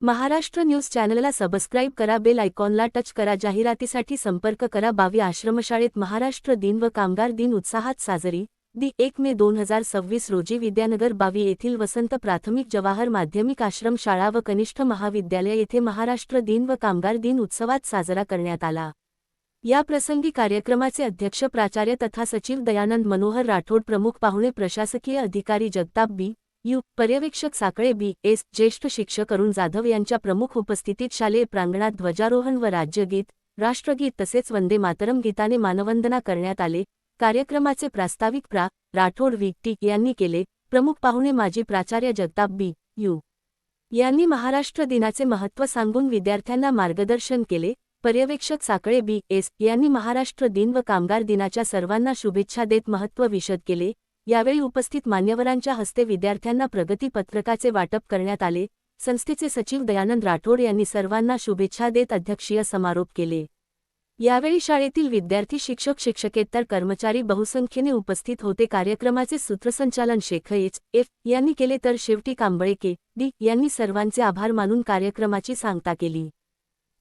Maharashtra news चॅनलला subscribe करा, bell आयकॉनला टच करा. जाहिरातीसाठी संपर्क करा. 22 आश्रमशाळेत महाराष्ट्र दिन व कामगार दिन उत्साहात साजरी. 1 मे 2026 रोजी विद्यानगर 22 येथील वसंत प्राथमिक जवाहर माध्यमिक आश्रमशाळा व कनिष्ठ महाविद्यालय येथे महाराष्ट्र दिन व कामगार दिन उत्सवात साजरा करण्यात आला. या प्रसंगी कार्यक्रमाचे अध्यक्ष प्राचार्य तथा सचिव दयानंद मनोहर राठोड, प्रमुख पाहुणे प्रशासकीय अधिकारी जगताप बी. यू, पर्यवेक्षक साकळे बी. एस, ज्येष्ठ शिक्षक अरुण जाधव यांच्या प्रमुख उपस्थितीत शालेय प्रांगणात ध्वजारोहण व राज्यगीत, राष्ट्रगीत तसेच वंदे मातरम गीताने मानवंदना करण्यात आले. कार्यक्रमाचे प्रास्ताविक प्रा. राठोड वी. टी. यांनी केले. प्रमुख पाहुणे माजी प्राचार्य जगताप बी. यू. यांनी महाराष्ट्र दिनाचे महत्त्व सांगून विद्यार्थ्यांना मार्गदर्शन केले. पर्यवेक्षक साकळे बी. एस. यांनी महाराष्ट्र दिन व कामगार दिनाच्या सर्वांना शुभेच्छा देत महत्त्व विशद केले. यावेळी उपस्थित मान्यवरांच्या हस्ते विद्यार्थ्यांना प्रगती पत्रकाचे वाटप करण्यात आले. संस्थेचे सचिव दयानंद राठोड यांनी सर्वांना शुभेच्छा देत अध्यक्षीय समारोप केले. यावेळी शाळेतील विद्यार्थी, शिक्षक, शिक्षकेतर कर्मचारी बहुसंख्येने उपस्थित होते. कार्यक्रमाचे सूत्रसंचालन शेख एच. एफ. यांनी केले तर शेवटी कांबळे के. डी. यांनी सर्वांचे आभार मानून कार्यक्रमाची सांगता केली.